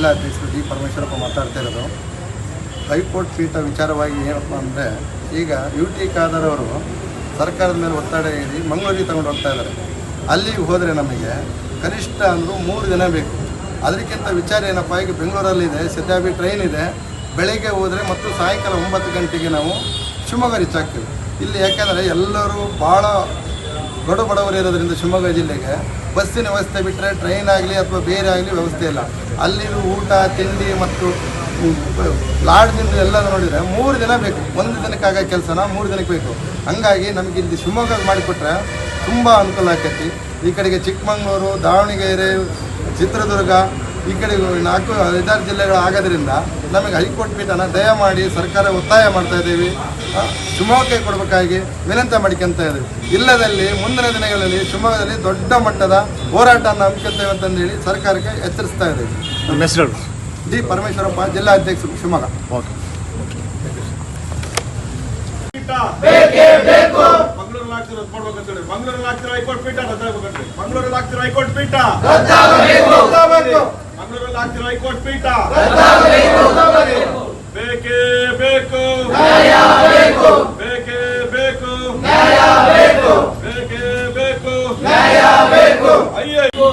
ಜಿಲ್ಲಾಧ್ಯಕ್ಷರು D Parameshwarappa ಮಾತಾಡ್ತಾ ಇರೋದು. High court ಪೀಠ ವಿಚಾರವಾಗಿ ಏನಪ್ಪ ಅಂದರೆ, ಈಗ UT ಖಾದರ್ ಅವರು ಸರ್ಕಾರದ ಮೇಲೆ ಒತ್ತಡ ಹೇಳಿ ಮಂಗಳೂರಿಗೆ ತಗೊಂಡು ಹೋಗ್ತಾ ಇದ್ದಾರೆ. ಅಲ್ಲಿಗೆ ಹೋದರೆ ನಮಗೆ ಕನಿಷ್ಠ ಅಂದರೂ 3 ದಿನ ಬೇಕು. ಅದಕ್ಕಿಂತ ವಿಚಾರ ಏನಪ್ಪ, ಈಗ ಬೆಂಗಳೂರಲ್ಲಿದೆ, ಸದ್ಯಾಬಿ ಟ್ರೈನ್ ಇದೆ, ಬೆಳಗ್ಗೆ ಹೋದರೆ ಮತ್ತು ಸಾಯಂಕಾಲ 9 ಗಂಟೆಗೆ ನಾವು ಶಿವಮೊಗ್ಗ ರೀಚ್ ಆಗ್ತೀವಿ. ಇಲ್ಲಿ ಯಾಕೆಂದರೆ ಎಲ್ಲರೂ ಭಾಳ ದೊಡ್ಡ ಬಡವರು ಇರೋದ್ರಿಂದ ಶಿವಮೊಗ್ಗ ಜಿಲ್ಲೆಗೆ ಬಸ್ಸಿನ ವ್ಯವಸ್ಥೆ ಬಿಟ್ಟರೆ ಟ್ರೈನ್ ಆಗಲಿ ಅಥವಾ ಬೇರೆ ಆಗಲಿ ವ್ಯವಸ್ಥೆ ಇಲ್ಲ. ಅಲ್ಲಿರೋ ಊಟ ತಿಂಡಿ ಮತ್ತು ಲಾಡ್ಜಿಂದ ಎಲ್ಲ ನೋಡಿದರೆ 3 ದಿನ ಬೇಕು. 1 ದಿನಕ್ಕಾಗೋ ಕೆಲಸನ 3 ದಿನಕ್ಕೆ ಬೇಕು. ಹಾಗಾಗಿ ನಮಗೆ ಇಲ್ಲಿ ಶಿವಮೊಗ್ಗ ಮಾಡಿಕೊಟ್ರೆ ತುಂಬ ಅನುಕೂಲ ಆಕೈತಿ. ಈ ಕಡೆಗೆ ಚಿಕ್ಕಮಗಳೂರು, ದಾವಣಗೆರೆ, ಚಿತ್ರದುರ್ಗ ಈ ಕಡೆ 4-5 ಜಿಲ್ಲೆಗಳು ಆಗೋದ್ರಿಂದ ನಮಗೆ ಹೈಕೋರ್ಟ್ ಪೀಠನ ದಯಮಾಡಿ ಸರ್ಕಾರ ಒತ್ತಾಯ ಮಾಡ್ತಾ ಇದ್ದೀವಿ, ಶಿವಮೊಗ್ಗಕ್ಕೆ ಕೊಡಬೇಕಾಗಿ ವಿನಂತಿ ಮಾಡ್ಕೊತಾ ಇದ್ದೀವಿ. ಇಲ್ಲದಲ್ಲಿ ಮುಂದಿನ ದಿನಗಳಲ್ಲಿ ಶಿವಮೊಗ್ಗದಲ್ಲಿ ದೊಡ್ಡ ಮಟ್ಟದ ಹೋರಾಟವನ್ನು ಹಮ್ಮಿಕೊಳ್ತೇವೆ ಅಂತಂದೇಳಿ ಸರ್ಕಾರಕ್ಕೆ ಎಚ್ಚರಿಸ್ತಾ ಇದ್ದೀವಿ. ನಮ್ಮ ಹೆಸರು ಡಿ ಪರಮೇಶ್ವರಪ್ಪ, ಜಿಲ್ಲಾಧ್ಯಕ್ಷರು, ಶಿವಮೊಗ್ಗ. ಓಕೆ. ಮಂಗಳೂರಲ್ಲಿ ಆಗ್ತಿರೋ ಹೈಕೋರ್ಟ್ ಪೀಠ ರದ್ದಾಗಬೇಕಂತೆ. ಮಂಗಳೂರಲ್ಲಿ ಆಗ್ತಿರೋ ಹೈಕೋರ್ಟ್ ಪೀಠ ಮಂಗಳೂರಲ್ಲಿ ಆಗ್ತಿರೋ ಹೈಕೋರ್ಟ್ ಪೀಠ ಬೇಕೇ ಬೇಕು, ಬೇಕೇ ಬೇಕು, ಬೇಕೇ ಬೇಕು. ಅಯ್ಯೋ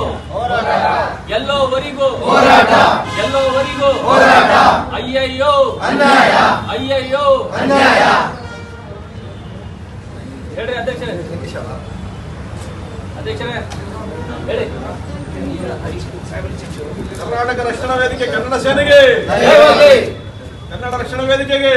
ಎಲ್ಲೋವರೆಗೂ ಹೋರಾಟ, ಎಲ್ಲೋವರೆಗೂ ಹೋರಾಟ. ಅಯ್ಯಯ್ಯೋ ಅನ್ಯಾಯ, ಅಯ್ಯಯ್ಯೋ ಅನ್ಯಾಯ. ಹೇಳ್ರಿ ಅಧ್ಯಕ್ಷರೇ, ಅಧ್ಯಕ್ಷರೇ ಹೇಳಿ. ಕರ್ನಾಟಕ ರಕ್ಷಣಾ ವೇದಿಕೆ, ಕನ್ನಡ ಸೇನೆಗೆ, ಕನ್ನಡ ರಕ್ಷಣಾ ವೇದಿಕೆಗೆ